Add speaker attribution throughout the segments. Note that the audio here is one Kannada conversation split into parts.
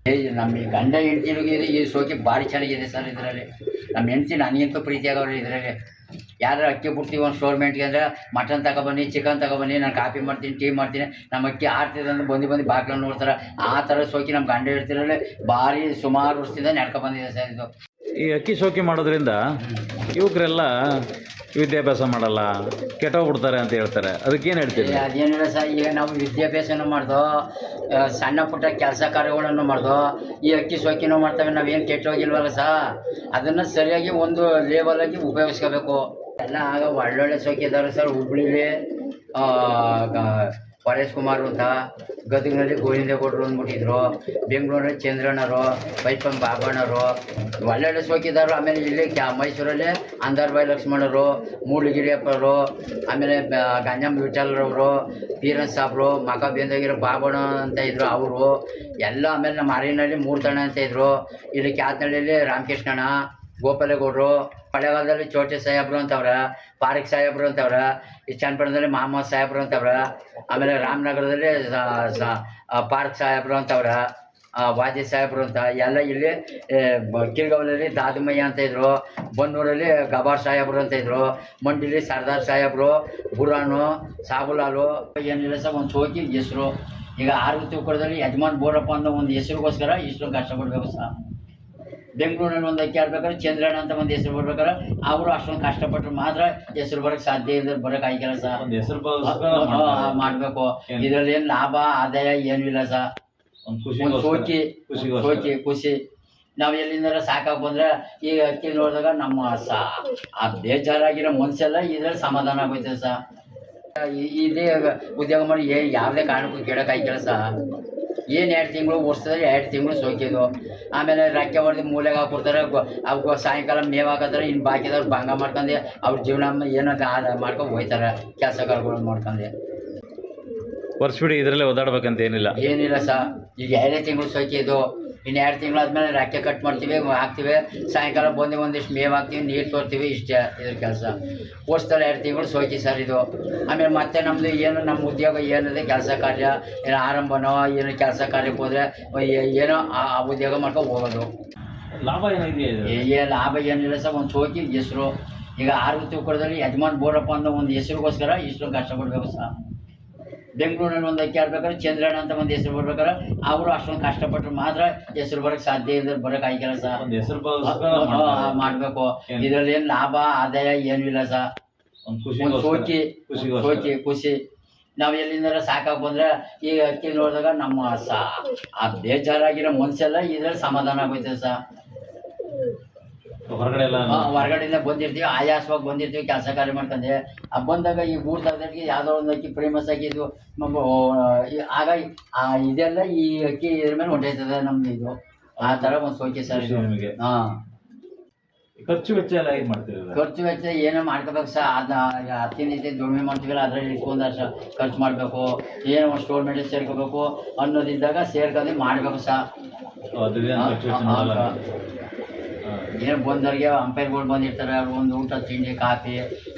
Speaker 1: ನಮ್ಮ ಗಂಡ ಹೆಂಡ್ತಿಗೆ ಈ ಸೋಕಿ ಭಾರಿ ಚೆನ್ನಾಗಿದೆ ಸರ್. ಇದರಲ್ಲಿ ನಮ್ಮ ಹೆಂಡ್ತಿ ನನಗಿಂತೂ ಪ್ರೀತಿ ಆಗೋರು ಇದರಲ್ಲಿ. ಯಾರು ಅಕ್ಕಿ ಬಿಡ್ತೀವಿ ಒಂದು ಸ್ಟೋರ್ಮೆಂಟ್ಗೆ ಅಂದರೆ ಮಟನ್ ತಗೊಬನ್ನಿ, ಚಿಕನ್ ತಗೊಬನ್ನಿ, ನಾನು ಕಾಫಿ ಮಾಡ್ತೀನಿ, ಟೀ ಮಾಡ್ತೀನಿ, ನಮ್ಮ ಅಕ್ಕಿ ಆಡ್ತಿದ್ರೆ ಅಂದ್ರೆ ಬಂದು ಬಾಗ್ಲನ್ನು ನೋಡ್ತಾರೆ. ಆ ಥರ ಸೋಕಿ ನಮ್ಮ ಗಂಡ ಹೆಂಡ್ತಿರಲ್ಲಿ ಭಾರಿ ಸುಮಾರು ವರ್ಷದಿಂದ ನಡ್ಕೊ ಬಂದಿದೆ ಸರ್ ಇದು.
Speaker 2: ಈ ಅಕ್ಕಿ ಶೋಕಿ ಮಾಡೋದ್ರಿಂದ ಯುವಕರೆಲ್ಲ ವಿದ್ಯಾಭ್ಯಾಸ ಮಾಡಲ್ಲ, ಕೆಟ್ಟೋಗ್ಬಿಡ್ತಾರೆ ಅಂತ ಹೇಳ್ತಾರೆ. ಅದಕ್ಕೇನು ಹೇಳ್ತೀವಿ?
Speaker 1: ಅದೇನಿಲ್ಲ ಸರ್, ಈಗ ನಾವು ವಿದ್ಯಾಭ್ಯಾಸನೂ ಮಾಡ್ದೋ, ಸಣ್ಣ ಪುಟ್ಟ ಕೆಲಸ ಕಾರ್ಯಗಳನ್ನು ಮಾಡ್ದೋ, ಈ ಅಕ್ಕಿ ಸೋಕಿನೂ ಮಾಡ್ತೇವೆ. ನಾವೇನು ಕೆಟ್ಟೋಗಿಲ್ವಲ್ಲ ಸರ್, ಅದನ್ನು ಸರಿಯಾಗಿ ಒಂದು ಲೇವಲಾಗಿ ಉಪಯೋಗಿಸ್ಕೋಬೇಕು. ಎಲ್ಲ ಆಗ ಒಳ್ಳೊಳ್ಳೆ ಸೋಕಿ ಇದ್ದಾರೆ ಸರ್. ಹುಬ್ಳಿಲಿ ಪರೇಶ್ ಕುಮಾರ್ ಅಂತ, ಗದಗಿನಲ್ಲಿ ಗೋವಿಂದೇಗೌಡರು ಅಂದ್ಬಿಟ್ಟಿದ್ರು, ಬೆಂಗಳೂರಲ್ಲಿ ಚಂದ್ರಣ್ಣರು, ಬೈಪನ್ ಬಾಬಣ್ಣರು ಒಳ್ಳೊಳ್ಳೆ ಸೋಕಿದಾರು. ಆಮೇಲೆ ಇಲ್ಲಿ ಮೈಸೂರಲ್ಲಿ ಅಂದರ್ಬಾಯಿ ಲಕ್ಷ್ಮಣರು, ಮೂಡ್ಲಗಿರಿಯಪ್ಪರು, ಆಮೇಲೆ ಗಂಜಮ್ಮ ವಿಠಲ್ರವರು, ಪೀರನ್ ಸಾಬ್ರು, ಮಕ ಬೇಂದಾಗಿರೋ ಬಾಬಣ್ಣ ಅಂತ ಇದ್ರು ಅವರು ಎಲ್ಲ. ಆಮೇಲೆ ನಮ್ಮ ಅರಿನಲ್ಲಿ ಮೂರ್ತಣ್ಣ ಅಂತ ಇದ್ರು. ಇಲ್ಲಿ ಕ್ಯಾತ್ನಳ್ಳಿಯಲ್ಲಿ ರಾಮಕೃಷ್ಣಣ್ಣ, ಗೋಪಾಲೇಗೌಡರು, ಹಳೆಗಾಲದಲ್ಲಿ ಚೋಟೆ ಸಾಹೇಬ್ರು ಅಂತವ್ರ, ಪಾರಿಕ್ ಸಾಹೇಬ್ರು ಅಂತವ್ರ, ಈ ಚನ್ನಪಟ್ಟಣದಲ್ಲಿ ಮಹಮ್ಮದ್ ಸಾಹೇಬ್ರು ಅಂತವ್ರ, ಆಮೇಲೆ ರಾಮನಗರದಲ್ಲಿ ಪಾರ್ಕ್ ಸಾಹೇಬ್ರು ಅಂತವ್ರ, ವಾಜಿ ಸಾಹೇಬ್ರು ಅಂತ ಎಲ್ಲ. ಇಲ್ಲಿ ಕಿರ್ಗಾವಲಲ್ಲಿ ದಾದಮಯ್ಯ ಅಂತ ಇದ್ರು, ಬನ್ನೂರಲ್ಲಿ ಗಬಾರ್ ಸಾಹೇಬ್ರು ಅಂತ ಇದ್ರು, ಮಂಡಿಲಿ ಸರ್ದಾರ್ ಸಾಹೇಬ್ರು, ಬುರಾನು, ಸಾಬುಲಾಲು. ಏನಿಲ್ಲ ಸರ್, ಒಂದು ಸೋಕಿ ಹೆಸರು. ಈಗ ಆರು ತಿಳ್ಕೊಳದಲ್ಲಿ ಯಜಮಾನ್ ಬೋರಪ್ಪ ಅನ್ನೋ ಒಂದು ಹೆಸರಿಗೋಸ್ಕರ ಇಷ್ಟೊಂದು ಕಷ್ಟಪಡಬೇಕು ಸರ್. ಬೆಂಗಳೂರಲ್ಲಿ ಒಂದು ಅಕ್ಕಿ ಆಡ್ಬೇಕಾದ್ರೆ ಚಂದ್ರಣ್ಣ ಅಂತ ಒಂದು ಹೆಸರು ಬರ್ಬೇಕಾದ್ರೆ ಅವರು ಅಷ್ಟೊಂದು ಕಷ್ಟಪಟ್ಟರು ಮಾತ್ರ ಹೆಸರು ಬರೋಕ್ಕೆ ಸಾಧ್ಯ ಇದೆ, ಬರೋಕೆ ಆಗಿಲ್ಲ ಸರ್.
Speaker 2: ಹೆಸರು
Speaker 1: ಮಾಡಬೇಕು. ಇದರಲ್ಲಿ ಏನು ಲಾಭ ಆದಾಯ ಏನೂ ಇಲ್ಲ ಸರ್. ಒಂದು ಖುಷಿ. ನಾವು ಎಲ್ಲಿಂದ ಸಾಕಾಗಿ ಬಂದರೆ ಈ ಅಕ್ಕಿ ನೋಡಿದಾಗ ನಮ್ಮ ಆ ಬೇಜಾರಾಗಿರೋ ಮನಸ್ಸೆಲ್ಲ ಇದ್ರಲ್ಲಿ ಸಮಾಧಾನ ಆಗೋಯ್ತದೆ ಸರ್. ಇದೇ ಉದ್ಯೋಗ ಮಾಡಿ ಯಾವುದೇ ಕಾರಣಕ್ಕೂ ಕೆಡೋಕ್ಕಾಗಿಲ್ಲ ಸರ್. ಏನು 2 ತಿಂಗಳು ವರ್ಷದಲ್ಲಿ 2 ತಿಂಗಳು ಸೋಕಿದ್ದು. ಆಮೇಲೆ ರಕ್ಕೆ ಹೊಡೆದು ಮೂಲೆಗೆ ಹಾಕ್ಬಿಡ್ತಾರೆ. ಅವ್ರಿಗೆ ಸಾಯಂಕಾಲ ಮೇವು ಹಾಕೋತಾರೆ. ಇನ್ನು ಬಾಕಿದವ್ರು ಭಂಗ ಮಾಡ್ಕೊಂಡು ಅವ್ರ ಜೀವನ ಏನೋ ಮಾಡ್ಕೊಂಡು ಹೋಗ್ತಾರೆ, ಕೆಲಸಗಳು ಮಾಡ್ಕೊಂಡು.
Speaker 2: ವರ್ಷಬಿಡಿ ಇದರಲ್ಲೇ ಓದಾಡ್ಬೇಕಂತ ಏನಿಲ್ಲ
Speaker 1: ಸರ್. ಈಗ 2 ತಿಂಗಳು ಸೋಕಿದ್ದು. ಇನ್ನು 2 ತಿಂಗಳು ಆದಮೇಲೆ ರಕ್ಕೆ ಕಟ್ ಮಾಡ್ತೀವಿ, ಹಾಕ್ತೀವಿ. ಸಾಯಂಕಾಲ ಬಂದು ಒಂದಿಷ್ಟು ಮೇವು ಹಾಕ್ತೀವಿ, ನೀರು ತೋರ್ತೀವಿ, ಇಷ್ಟೇ ಇದ್ರ ಕೆಲಸ. ವರ್ಷದಲ್ಲಿ 2 ತಿಂಗಳು ಸೋಕಿ ಸರ್ ಇದು. ಆಮೇಲೆ ಮತ್ತೆ ನಮ್ಮದು ಏನು ನಮ್ಮ ಉದ್ಯೋಗ ಏನಿದೆ, ಕೆಲಸ ಕಾರ್ಯ ಏನೋ ಆರಂಭನೋ ಏನೋ ಕೆಲಸ ಕಾರ್ಯಕ್ಕೆ ಹೋದರೆ ಏನೋ ಆ ಉದ್ಯೋಗ ಮಾಡ್ಕೊಂಡು ಹೋಗೋದು.
Speaker 2: ಲಾಭ
Speaker 1: ಲಾಭ ಏನಿಲ್ಲ ಸರ್, ಒಂದು ಸೋಕಿ ಹೆಸರು. ಈಗ ಆರು ತಿಳ್ಕೊಳದಲ್ಲಿ ಯಜಮಾನ್ ಬೋರಪ್ಪ ಅನ್ನೋ ಒಂದು ಹೆಸರಿಗೋಸ್ಕರ ಇಷ್ಟೊಂದು ಕಷ್ಟಪಡಬೇಕು ಸರ್. ಬೆಂಗಳೂರಲ್ಲಿ ಒಂದು ಅಕ್ಕಿ ಆಡ್ಬೇಕಾದ್ರೆ ಚಂದ್ರಣ್ಣ ಅಂತ ಒಂದು ಹೆಸರು ಬರ್ಬೇಕಾದ್ರೆ ಅವರು ಅಷ್ಟೊಂದು ಕಷ್ಟಪಟ್ಟರು ಮಾತ್ರ ಹೆಸರು ಬರೋಕ್ಕೆ ಸಾಧ್ಯ ಇದೆ, ಬರೋಕೆ ಆಗಿಲ್ಲ ಸರ್.
Speaker 2: ಹೆಸರು
Speaker 1: ಮಾಡಬೇಕು. ಇದರಲ್ಲಿ ಏನು ಲಾಭ ಆದಾಯ ಏನೂ ಇಲ್ಲ ಸರ್. ಒಂದು ಖುಷಿ. ನಾವು ಎಲ್ಲಿಂದ ಸಾಕಾಗಿ ಬಂದರೆ ಈ ಅಕ್ಕಿ ನೋಡಿದಾಗ ನಮ್ಮ ಆ ಬೇಜಾರಾಗಿರೋ ಮನಸ್ಸೆಲ್ಲ ಇದರಲ್ಲಿ ಸಮಾಧಾನ ಆಗೋಯ್ತದೆ ಸರ್. ಹೊರಗಡೆಯಿಂದ ಬಂದಿರ್ತೀವಿ, ಆಯಾಸವಾಗಿ ಬಂದಿರ್ತೀವಿ, ಕೆಲಸ ಕಾರ್ಯ ಮಾಡ್ಕೊಂಡೆ. ಬಂದಾಗ ಈ ಊಟದಾಗಿ ಯಾವುದೋ ಒಂದು ಅಕ್ಕಿ ಫೇಮಸ್ ಆಗಿದ್ದು ಆಗ ಇದೆಲ್ಲ ಈ ಅಕ್ಕಿ ಇದ್ರ ಮೇಲೆ ಹೊಂಟೈತದೆ ನಮ್ದು. ಇದು ಆ ಥರ ಒಂದು ಸೋಕಿ ಸರ್ ಇದು. ಹಾಂ,
Speaker 2: ಖರ್ಚು ವೆಚ್ಚ ಎಲ್ಲ ಏನು ಮಾಡ್ತೀವಿ?
Speaker 1: ಖರ್ಚು ವೆಚ್ಚ ಏನೋ ಮಾಡ್ಕೋಬೇಕು ಸರ್. ಹತ್ತಿನ ದುಡಿಮೆ ಮಾಡ್ತೀವಲ್ಲ ಅದರಲ್ಲಿ ಇಟ್ಕೊಂಡು ಅಷ್ಟು ಖರ್ಚು ಮಾಡಬೇಕು. ಏನೋ ಒಂದು ಸ್ಟೋರ್ಮೆಂಟ್ ಸೇರ್ಕೋಬೇಕು ಅನ್ನೋದಿದ್ದಾಗ ಸೇರ್ಕೊಂಡು ಮಾಡಬೇಕು ಸರ್. ಏನೋ ಬಂದವ್ರಿಗೆ ಅಂಪೈರ್ಗಳು ಬಂದಿರ್ತಾರೆ, ಅವ್ರು ಒಂದು ಊಟ ತಿಂಡಿ ಕಾಫಿ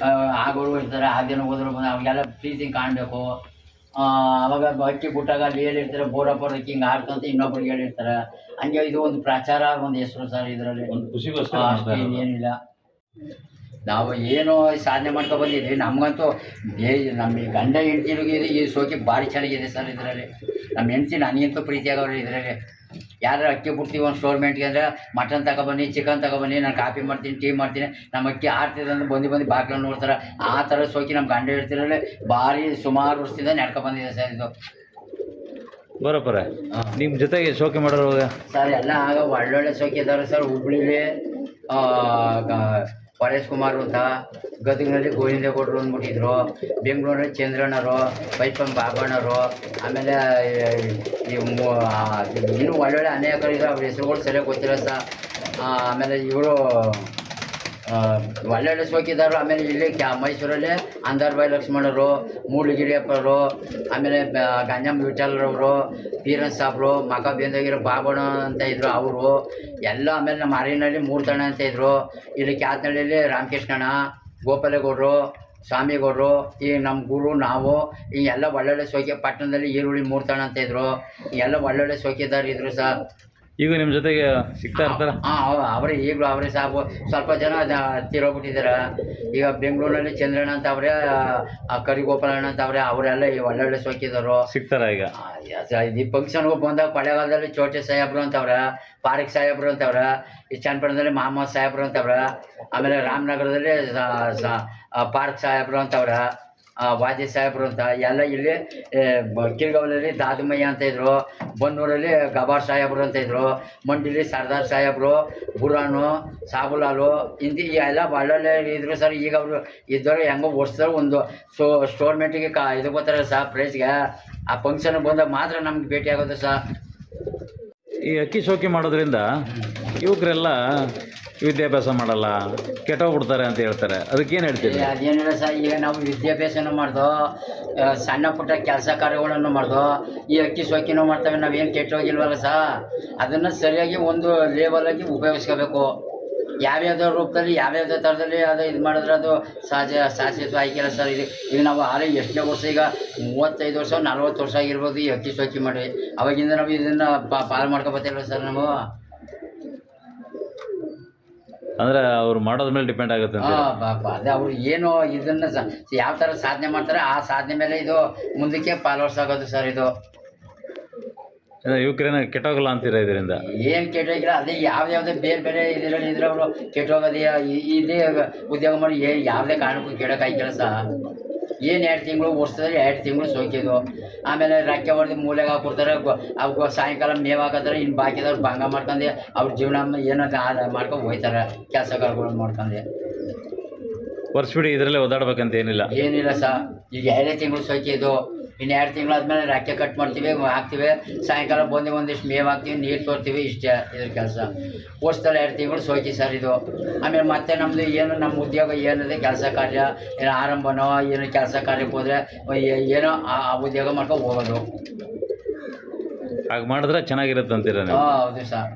Speaker 1: ಆಗೋರು ಇರ್ತಾರೆ. ಆದೇನೋ ಹೋದ್ರು ಬಂದು ಅವ್ರಿಗೆಲ್ಲ ಪ್ರೀತಿ ಕಾಣಬೇಕು. ಅವಾಗ ಅಕ್ಕಿ ಬಿಟ್ಟಾಗ ಅಲ್ಲಿ ಹೇಳಿರ್ತಾರೆ, ಬೋರಪ್ಪ ಅಕ್ಕಿ ಹಿಂಗೆ ಆಡ್ತಂತ ಇನ್ನೊಬ್ರಿಗೆ ಹೇಳಿರ್ತಾರೆ. ಹಂಗೆ ಇದು ಒಂದು ಪ್ರಚಾರ, ಒಂದು ಹೆಸರು ಸರ್. ಇದರಲ್ಲಿ ಏನಿಲ್ಲ. ನಾವು ಏನೋ ಸಾಧನೆ ಮಾಡ್ಕೊ ಬಂದಿದ್ವಿ. ನಮಗಂತೂ ನಮ್ಮ ಗಂಡ ಹೆಂಡ್ತಿಗೆ ಈ ಸೋಕಿ ಭಾರಿ ಚೆನ್ನಾಗಿದೆ ಸರ್. ಇದರಲ್ಲಿ ನಮ್ಮ ಹೆಂಡ್ತಿ ನನಗಿಂತೂ ಪ್ರೀತಿ ಆಗೋರು ಇದರಲ್ಲಿ. ಯಾರು ಅಕ್ಕಿ ಬಿಡ್ತೀವಿ ಒಂದು ಸ್ಟೋರ್ಮೆಂಟ್ಗೆ ಅಂದರೆ ಮಟನ್ ತಗೊಬನ್ನಿ, ಚಿಕನ್ ತಗೊಬನ್ನಿ, ನಾನು ಕಾಫಿ ಮಾಡ್ತೀನಿ, ಟೀ ಮಾಡ್ತೀನಿ, ನಮ್ಮ ಅಕ್ಕಿ ಆಡ್ತಿದ್ರೆ ಅಂದ್ರೆ ಬಂದು ಬಾಗ್ಲನ್ನು ನೋಡ್ತಾರೆ. ಆ ಥರ ಸೋಕಿ ನಮ್ಮ ಗಂಡ ಹೆಂಡ್ತಿರಲ್ಲಿ ಭಾರಿ ಸುಮಾರು ವರ್ಷದಿಂದ ನಡ್ಕೊ ಬಂದಿದೆ ಸರ್ ಇದು.
Speaker 2: ಬರೋಬ್ಬರ ನಿಮ್ಮ ಜೊತೆಗೆ ಶೋಕಿ ಮಾಡೋರು
Speaker 1: ಸರ್ ಎಲ್ಲ ಆಗ ಒಳ್ಳೊಳ್ಳೆ ಸೋಕಿ ಇದ್ದಾರೆ ಸರ್. ಹುಬ್ಳಿಲಿ ಪರೇಶ್ ಕುಮಾರ್ ಅಂತ, ಗದಗಿನಲ್ಲಿ ಗೋವಿಂದೇಗೌಡರು ಅಂದ್ಬಿಟ್ಟಿದ್ರು, ಬೆಂಗಳೂರಲ್ಲಿ ಚಂದ್ರಣ್ಣರು, ಬೈಪನ್ ಬಾಬಣ್ಣರು, ಆಮೇಲೆ ಇನ್ನೂ ಒಳ್ಳೊಳ್ಳೆ ಅನೇಕರು ಇದ್ದಾರೆ. ಅವ್ರ ಹೆಸರುಗಳು ಸರಿಯಾಗಿ ಗೊತ್ತಿಲ್ಲ ಸರ್. ಆಮೇಲೆ ಇವರು ಒಳ್ಳೊಳ್ಳೆ ಸೋಕಿದಾರು. ಆಮೇಲೆ ಇಲ್ಲಿ ಮೈಸೂರಲ್ಲಿ ಅಂದರ್ಬಾಯಿ ಲಕ್ಷ್ಮಣರು, ಮೂಡ್ಲಗಿರಿಯಪ್ಪರು, ಆಮೇಲೆ ಗಂಜಮ್ಮ ವಿಠಲ್ರವರು, ಪೀರನ್ ಸಾಬ್ರು, ಮಕ ಬೇಂದಾಗಿರೋ ಬಾಬಣ್ಣ ಅಂತ ಇದ್ರು ಅವರು ಎಲ್ಲ. ಆಮೇಲೆ ನಮ್ಮ ಅರಿನಲ್ಲಿ ಮೂರ್ತಣ್ಣ ಅಂತ ಇದ್ರು. ಇಲ್ಲಿ ಕ್ಯಾತ್ನಳ್ಳಿಯಲ್ಲಿ ರಾಮಕೃಷ್ಣಣ್ಣ, ಗೋಪಾಲೇಗೌಡರು, ಸ್ವಾಮಿಗೌಡರು, ಈ ನಮ್ಮ ಗುರು ನಾವು ಈ ಎಲ್ಲ ಒಳ್ಳೊಳ್ಳೆ ಸೋಕಿ. ಪಟ್ಟಣದಲ್ಲಿ ಈರುಳ್ಳಿ ಮೂರ್ತಣ್ಣ ಅಂತ ಇದ್ರು. ಎಲ್ಲ ಒಳ್ಳೊಳ್ಳೆ ಸೋಕಿದಾರು ಇದ್ರು ಸರ್.
Speaker 2: ಈಗ ನಿಮ್ಮ ಜೊತೆಗೆ ಸಿಗ್ತಾ ಇರ್ತಾರ?
Speaker 1: ಹಾಂ ಅವರೇ ಈಗಲೂ ಅವರೇ ಸಾಬು ಸ್ವಲ್ಪ ಜನ ತೀರೋಗ್ಬಿಟ್ಟಿದ್ದಾರೆ. ಈಗ ಬೆಂಗಳೂರಲ್ಲಿ ಚಂದ್ರಣ್ಣ ಅಂತ ಅವರೇ, ಕರಿಗೋಪಾಲಣ್ಣ ಅಂತ ಅವರೇ, ಅವರೆಲ್ಲ ಈ ಒಳ್ಳೊಳ್ಳೆ ಸೋಕಿದರು.
Speaker 2: ಸಿಗ್ತಾರ ಈಗ?
Speaker 1: ಈ ಫಂಕ್ಷನ್ಗೂ ಬಂದಾಗ ಕೊಳ್ಳೇಗಾಲದಲ್ಲಿ ಚೋಟೆ ಸಾಹೇಬ್ರು ಅಂತವ್ರ, ಪಾರಿಕ್ ಸಾಹೇಬ್ರು ಅಂತವ್ರ, ಈ ಚನ್ನಪಟ್ಟಣದಲ್ಲಿ ಮಹಮ್ಮದ್ ಸಾಹೇಬ್ರು ಅಂತವ್ರ, ಆಮೇಲೆ ರಾಮನಗರದಲ್ಲಿ ಪಾರ್ಕ್ ಸಾಹೇಬ್ರು ಅಂತವ್ರ, ವಾಜಿ ಸಾಹೇಬ್ರು ಅಂತ ಎಲ್ಲ. ಇಲ್ಲಿ ಕಿರ್ಗಾವಲಲ್ಲಿ ದಾದಮಯ್ಯ ಅಂತ ಇದ್ರು, ಬನ್ನೂರಲ್ಲಿ ಗಬಾರ್ ಸಾಹೇಬ್ರು ಅಂತ ಇದ್ರು, ಮಂಡಿಲಿ ಸರ್ದಾರ್ ಸಾಹೇಬ್ರು, ಬುರಾನು, ಸಾಬುಲಾಲು, ಹಿಂದಿ ಎಲ್ಲ ಒಳ್ಳೊಳ್ಳೆ ಇದ್ರು ಸರ್. ಈಗ ಅವರು ಇದ್ದವರು ಹೆಂಗೋ ವರ್ಷದವ್ರು ಒಂದು ಸ್ಟೋರ್ಮೆಂಟಿಗೆ ಇದು ಬರ್ತಾರೆ ಸರ್ ಪ್ರೈಸ್ಗೆ. ಆ ಫಂಕ್ಷನ್ಗೆ ಬಂದಾಗ ಮಾತ್ರ ನಮ್ಗೆ ಭೇಟಿ ಆಗೋದು ಸರ್.
Speaker 2: ಈ ಅಕ್ಕಿ ಶೋಕಿ ಮಾಡೋದ್ರಿಂದ ಯುವಕರೆಲ್ಲ ವಿದ್ಯಾಭ್ಯಾಸ ಮಾಡಲ್ಲ, ಕೆಟ್ಟೋಗ್ಬಿಡ್ತಾರೆ ಅಂತ ಹೇಳ್ತಾರೆ. ಅದಕ್ಕೇನು ಹೇಳ್ತೀರಿ?
Speaker 1: ಅದೇನಿಲ್ಲ ಸರ್, ಈಗ ನಾವು ವಿದ್ಯಾಭ್ಯಾಸನೂ ಮಾಡ್ದೋ, ಸಣ್ಣ ಪುಟ್ಟ ಕೆಲಸ ಕಾರ್ಯಗಳನ್ನು ಮಾಡ್ದೋ, ಈ ಅಕ್ಕಿ ಸೋಕಿನೂ ಮಾಡ್ತೇವೆ. ನಾವೇನು ಕೆಟ್ಟೋಗಿಲ್ವಲ್ಲ ಸರ್, ಅದನ್ನು ಸರಿಯಾಗಿ ಒಂದು ಲೇವಲಾಗಿ ಉಪಯೋಗಿಸ್ಕೋಬೇಕು. ಯಾವ್ಯಾವುದೋ ರೂಪದಲ್ಲಿ ಯಾವ್ಯಾವುದೋ ಥರದಲ್ಲಿ ಅದು ಇದು ಮಾಡಿದ್ರೆ ಅದು ಶಾಶ್ವತ ಆಗಿಲ್ಲ ಸರ್. ಈಗ ನಾವು ಆಲೇ ಎಷ್ಟನೇ ವರ್ಷ, ಈಗ 35 ವರ್ಷ 40 ವರ್ಷ ಆಗಿರ್ಬೋದು ಈ ಅಕ್ಕಿ ಸೋಕಿ ಮಾಡಿ. ಅವಾಗಿಂದ ನಾವು ಇದನ್ನು ಪಾಲು ಮಾಡ್ಕೊಬತ್ತಿಲ್ಲ ಸರ್ ನಾವು.
Speaker 2: ಅಂದರೆ ಅವ್ರು ಮಾಡೋದ್ರ ಮೇಲೆ ಡಿಪೆಂಡ್ ಆಗುತ್ತೆ ಅಂತ.
Speaker 1: ಅದೇ ಅವ್ರು ಏನು ಇದನ್ನು ಯಾವ ಥರ ಸಾಧನೆ ಮಾಡ್ತಾರೆ ಆ ಸಾಧನೆ ಮೇಲೆ ಇದು ಮುಂದಕ್ಕೆ ಫಾಲೋವರ್ಸ್ ಆಗೋದು ಸರ್. ಇದು
Speaker 2: ಯುವಕರೇನ ಕೆಟ್ಟೋಗಲ್ಲ ಅಂತೀರಾ ಇದರಿಂದ?
Speaker 1: ಏನು ಕೆಟ್ಟೋಗಿಲ್ಲ, ಅದೇ ಯಾವ್ಯಾವುದೇ ಬೇರೆ ಬೇರೆ ಇದರಲ್ಲಿ ಇದ್ರೆ ಅವರು ಕೆಟ್ಟೋಗೋದೇ. ಇದೇ ಉದ್ಯೋಗ ಮಾಡಿ ಯಾವುದೇ ಕಾರಣಕ್ಕೂ ಕೆಡೋಕ್ಕಾಗಿಲ್ಲ ಸರ್. ಏನು 2 ತಿಂಗಳು ವರ್ಷದಲ್ಲಿ 2 ತಿಂಗಳು ಸೋಕಿದ್ದು, ಆಮೇಲೆ ರಕ್ಕೆ ಹೊಡೆದು ಮೂಲೆಗೆ ಹಾಕ್ಬಿಡ್ತಾರೆ. ಅವ್ರಿಗೆ ಸಾಯಂಕಾಲ ಮೇವು ಹಾಕೋತಾರೆ, ಇನ್ನು ಬಾಕಿದವ್ರು ಭಂಗ ಮಾಡ್ಕೊಂಡು ಅವ್ರ ಜೀವನ ಏನೋ ಮಾಡ್ಕೊಂಡು ಹೋಗ್ತಾರೆ, ಕೆಲಸಗಳು ಮಾಡ್ಕೊಂಡು.
Speaker 2: ವರ್ಷಬಿಡಿ ಇದರಲ್ಲೇ ಓದಾಡ್ಬೇಕಂತ ಏನಿಲ್ಲ?
Speaker 1: ಏನಿಲ್ಲ ಸರ್. ಈಗ 2 ತಿಂಗಳು ಸೋಕಿದ್ದು, ಇನ್ನು 2 ತಿಂಗಳಾದ್ಮೇಲೆ ರಕ್ಕೆ ಕಟ್ ಮಾಡ್ತೀವಿ, ಹಾಕ್ತೀವಿ. ಸಾಯಂಕಾಲ ಬಂದು ಒಂದಿಷ್ಟು ಮೇವು ಹಾಕ್ತೀವಿ, ನೀರು ತೋರ್ತೀವಿ, ಇಷ್ಟೇ ಇದ್ರ ಕೆಲಸ. ವರ್ಷದಲ್ಲಿ 2 ತಿಂಗಳು ಸೋಕಿ ಸರ್ ಇದು. ಆಮೇಲೆ ಮತ್ತೆ ನಮ್ಮದು ಏನು ನಮ್ಮ ಉದ್ಯೋಗ ಏನಿದೆ, ಕೆಲಸ ಕಾರ್ಯ ಏನೋ ಆರಂಭನೋ ಏನೋ ಕೆಲಸ ಕಾರ್ಯಕ್ಕೆ ಹೋದರೆ ಏನೋ ಆ ಉದ್ಯೋಗ ಮಾಡ್ಕೊಂಡು ಹೋಗೋದು.
Speaker 2: ಹಾಗೆ ಮಾಡಿದ್ರೆ ಚೆನ್ನಾಗಿರುತ್ತೆ ಅಂತೀರ ನೀವು?
Speaker 1: ಹೌದು ಸರ್.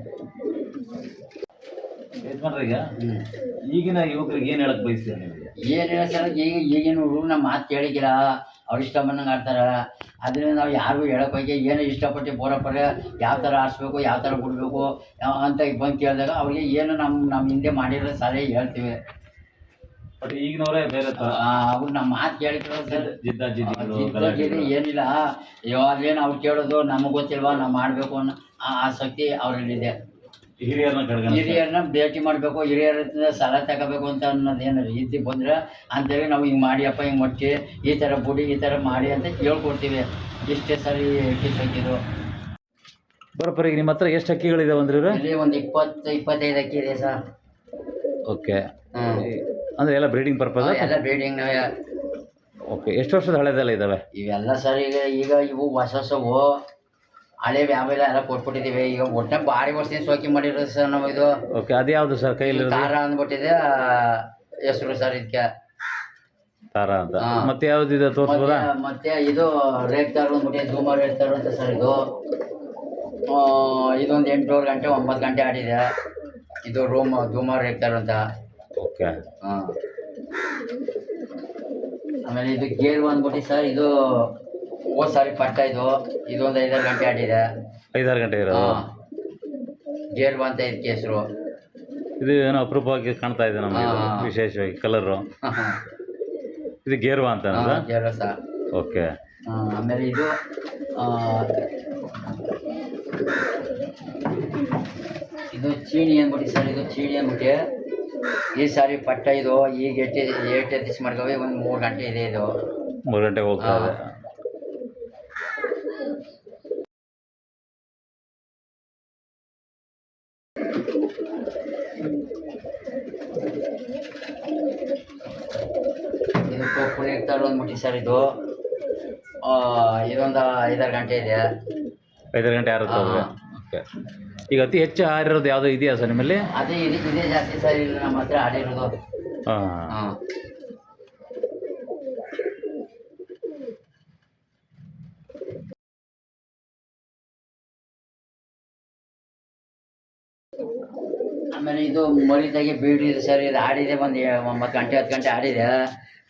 Speaker 2: ಈಗ ಈಗಿನ ಯುವಕರಿಗೆ ಏನು ಹೇಳಕ್ಕೆ ಬಯಸ್ತೀರ ನೀವು?
Speaker 1: ಏನಿಲ್ಲ ಸರ್, ಈಗಿನ ಹುಡುಗರು ನಮ್ಮ ಮಾತು ಕೇಳಿಗಿಲ್ಲ, ಅವ್ರು ಇಷ್ಟ ಬಂದಂಗೆ ಆಡ್ತಾರೆ. ಅದರಿಂದ ನಾವು ಯಾರಿಗೂ ಹೇಳೋಕೆ ಹೋಗಿ ಏನೋ ಇಷ್ಟಪಟ್ಟು ಬೋರಪ್ಪರೆ ಯಾವ ಥರ ಆಡಿಸ್ಬೇಕು, ಯಾವ ಥರ ಬಿಡಬೇಕು ಅಂತ ಬಂದು ಕೇಳಿದಾಗ ಅವ್ರಿಗೆ ಏನು ನಮ್ಮ ಹಿಂದೆ ಮಾಡಿರೋ ಸಲಹೆ ಹೇಳ್ತೀವಿ.
Speaker 2: ಬಟ್ ಈಗಿನವರೇ ಬೇರೆ ಥರ,
Speaker 1: ಅವ್ರು ನಮ್ಮ ಮಾತು ಕೇಳಿದ್ರು ಸರ್.
Speaker 2: ಜಿದ್ದ
Speaker 1: ಏನಿಲ್ಲ, ಯಾವಾಗಲೇನು ಅವ್ರು ಕೇಳೋದು ನಮಗೆ ಗೊತ್ತಿಲ್ವಾ, ನಾವು ಮಾಡಬೇಕು ಅನ್ನೋ ಆಸಕ್ತಿ ಅವರಲ್ಲಿದೆ. ಹಿರಿಯರನ್ನ ಭೇಟಿ ಮಾಡಬೇಕು, ಹಿರಿಯರ ಸಲಹೆ ತಗೋಬೇಕು ಅಂತ ಅನ್ನೋದೇನು ರೀತಿ ಬಂದರೆ ಅಂತೇಳಿ ನಾವು ಹಿಂಗೆ ಮಾಡಿಯಪ್ಪ, ಹಿಂಗೆ ಮಟ್ಟಿ ಈ ಥರ ಬುಡಿ ಈ ಥರ ಮಾಡಿ ಅಂತ ಹೇಳ್ಕೊಡ್ತೀವಿ. ಇಷ್ಟೇ ಸರಿ ಕಿಸೋಕಿದ್ರು.
Speaker 2: ಬರೋಬ್ಬರಿ ಈಗ ನಿಮ್ಮ ಹತ್ರ ಎಷ್ಟು ಅಕ್ಕಿಗಳಿದೆ ಅಂದ್ರೆ?
Speaker 1: ಇಲ್ಲಿ ಒಂದು 20-25 ಅಕ್ಕಿ ಇದೆ ಸರ್.
Speaker 2: ಓಕೆ. ಅಂದರೆ ಎಲ್ಲ ಬ್ರೀಡಿಂಗ್ ಪರ್ಪಸ್?
Speaker 1: ಎಲ್ಲ ಬ್ರೀಡಿಂಗ್.
Speaker 2: ಓಕೆ. ಎಷ್ಟು ವರ್ಷದ ಹಳೆದೆಲ್ಲ ಇದ್ದಾವೆ
Speaker 1: ಇವೆಲ್ಲ ಸರ್? ಈಗ ಇವು ಹೊಸವು ಹಳೆ ಯಾವೆಲ್ಲ ಎಲ್ಲ ಕೊಟ್ಬಿಟ್ಟಿದ್ದೀವಿ. ಈಗ ಒಟ್ಟೆ ಭಾರಿ ವರ್ಷದಿಂದ ಸೋಕಿ ಮಾಡಿರೋದು ಸರ್ ನಾವು ಇದು.
Speaker 2: ಓಕೆ. ಅದು ಯಾವುದು ಸರ್ ಕೈಲಿ?
Speaker 1: ತಾರ ಅಂದ್ಬಿಟ್ಟಿದೆ ಹೆಸರು ಸರ್ ಇದಕ್ಕೆ,
Speaker 2: ತಾರ ಅಂತ. ಮತ್ತೆ ಯಾವ್ದು ಇದೆ ತೋರಿಸ್ಬೋದಾ?
Speaker 1: ಮತ್ತೆ ಇದು ರೇಗ್ತಾರು ಅಂದ್ಬಿಟ್ಟು ಧೂಮ ರೇಗ್ತಾರು ಅಂತ ಸರ್. ಇದೊಂದು 8 ಗಂಟೆ 9 ಗಂಟೆ ಆಡಿದೆ. ಇದು ಧೂಮ ರೇಗ್ತಾರು ಅಂತ.
Speaker 2: ಓಕೆ.
Speaker 1: ಹಾಂ. ಆಮೇಲೆ ಇದು ಗೇರು ಅಂದ್ಬಿಟ್ಟು ಸರ್, ಇದು ಸಾರಿ ಪಟ್ಟ. ಇದೊಂದು 5-6 ಗಂಟೆ ಆಡಿದೆ.
Speaker 2: 5-6 ಗಂಟೆ ಇರೋದು
Speaker 1: ಗೇರ್ವಾ ಅಂತ ಇದಕ್ಕೆ ಹೆಸರು.
Speaker 2: ಇದು ಏನೋ ಅಪರೂಪವಾಗಿ ಕಾಣ್ತಾ ಇದೆ ನಮಗೆ, ವಿಶೇಷವಾಗಿ ಕಲರು. ಇದು ಗೇರ್ವಾ ಅಂತ?
Speaker 1: ಗೇರ್ವಾ ಸರ್.
Speaker 2: ಓಕೆ.
Speaker 1: ಆಮೇಲೆ ಇದು ಚೀಣಿ ಅಂದ್ಬಿಟ್ಟು ಸರ್. ಇದು ಚೀಣಿ ಅಂದ್ಬಿಟ್ಟು ಈ ಸಾರಿ ಪಟ್ಟ. ಇದು ಈಗ 8 ದಿವಸ ಮಾಡ್ಕೋವಿ. ಒಂದು 3 ಗಂಟೆ ಇದೆ. ಇದು
Speaker 2: 3 ಗಂಟೆಗೆ ಹೋಗ್ತಾ ಇದೆ.
Speaker 1: ಇದು ಕೊಪ್ಪು ರೇಗ್ತಾರು ಅಂದ್ಬಿಟ್ಟು ಸರ್. ಇದೊಂದು 5-6 ಗಂಟೆ ಇದೆ.
Speaker 2: 5-6 ಗಂಟೆ ಆರುತ್ತೆ. ಓಕೆ. ಈಗ ಅತಿ ಹೆಚ್ಚು ಆಡಿರೋದು ಯಾವುದೋ ಇದೆಯಾ ಸರ್ ನಿಮ್ಮಲ್ಲಿ?
Speaker 1: ಅದೇ ಇದೇ ಜಾಸ್ತಿ ಸರ್ ಇಲ್ಲಿ ನಮ್ಮ ಹತ್ರ ಆಡಿರೋದು.
Speaker 2: ಹಾಂ.
Speaker 1: ಆಮೇಲೆ ಇದು ಮರಿದಾಗೆ ಬೀಡಿದೆ ಸರ್. ಇದು ಆಡಿದೆ ಒಂದು 9 ಗಂಟೆ 10 ಗಂಟೆ ಆಡಿದೆ.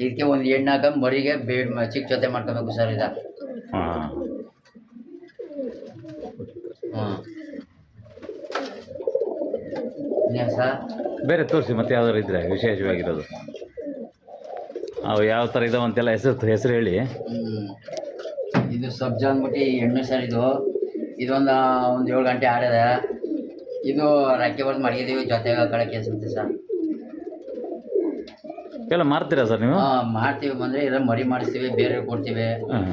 Speaker 1: ಇದಕ್ಕೆ ಒಂದು ಹೆಣ್ಣಾಗ ಮರಿಗೆ ಚಿಕ್ಕ ಜೊತೆ ಮಾಡ್ಕೋಬೇಕು ಸರ್. ಹಾಂ. ಇನ್ನೇನು ಸರ್
Speaker 2: ಬೇರೆ ತೋರಿಸಿ ಮತ್ತೆ ಯಾವ್ದಾರು ಇದ್ದರೆ ವಿಶೇಷವಾಗಿರೋದು ಅವು ಯಾವ ಥರ ಇದಾವೆ ಅಂತೆಲ್ಲ ಹೆಸರು ಹೇಳಿ.
Speaker 1: ಇದು ಸಬ್ಜಾ ಅಂದ್ಬಿಟ್ಟು ಎಣ್ಣೆ ಸರ್ ಇದೊಂದು 7 ಗಂಟೆ ಆಡಿದೆ. ಇದು ರಕ್ಕೆ ಬರ್ದು ಮಡಗಿದ್ದೀವಿ ಜೊತೆಗೆ ಹಾಕೊಳಕ್ಕೆ ಅನ್ಸುತ್ತೆ ಸರ್.
Speaker 2: ಎಲ್ಲ ಮಾರ್ತೀರಾ ಸರ್ ನೀವು?
Speaker 1: ಹಾಂ ಮಾಡ್ತೀವಿ, ಬಂದರೆ ಎಲ್ಲ ಮರಿ ಮಾಡಿಸ್ತೀವಿ, ಬೇರೆ ಕೊಡ್ತೀವಿ.
Speaker 2: ಹಾಂ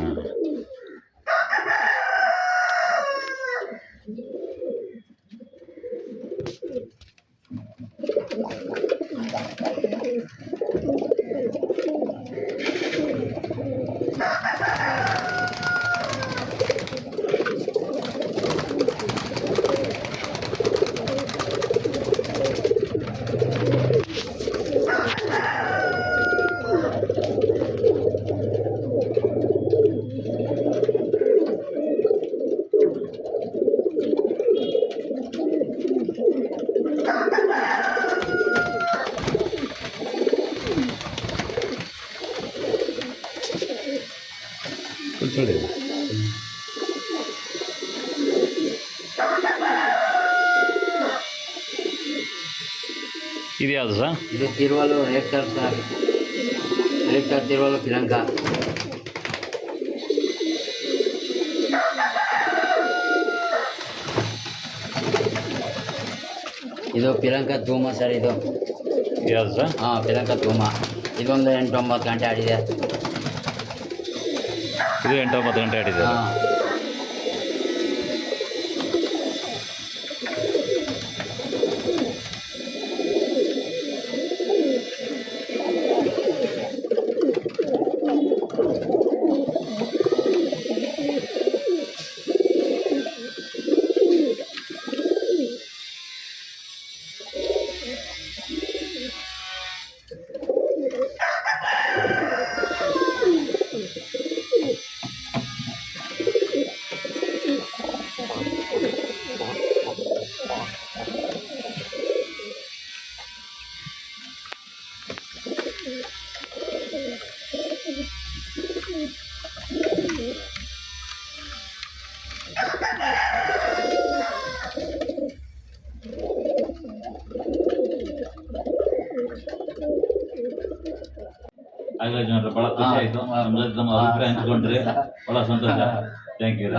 Speaker 2: ಕುಲ್ಸಳಿ ಇದು ಯಾವುದು ಸರ್?
Speaker 1: ಇದು ತಿರುವಲು ರೇಕ್ಟರ್ ಸರ್, ರೇಕ್ಟರ್ ತಿರುವಲು ಪಿಲಂಕ. ಇದು ಪಿಲಂಕ ಧೂಮ ಸರ್. ಇದು
Speaker 2: ಯಾವುದು ಸರ್?
Speaker 1: ಹಾಂ ಪಿಲಂಕ ಧೂಮ. ಇದೊಂದು 8-9 ಗಂಟೆ ಆಡಿದೆ.
Speaker 2: ಇದು 8-9 ಗಂಟೆ ಆಡಿದೆ.
Speaker 1: ಹಾಂ
Speaker 2: ಹಾಗಾಗಿ ಭಾಳ ಖುಷಿ ಆಯಿತು. ನಮ್ಮ ಅಭಿಪ್ರಾಯ ಹಂಚ್ಕೊಂಡ್ರಿ, ಭಾಳ ಸಂತೋಷ. Thank you.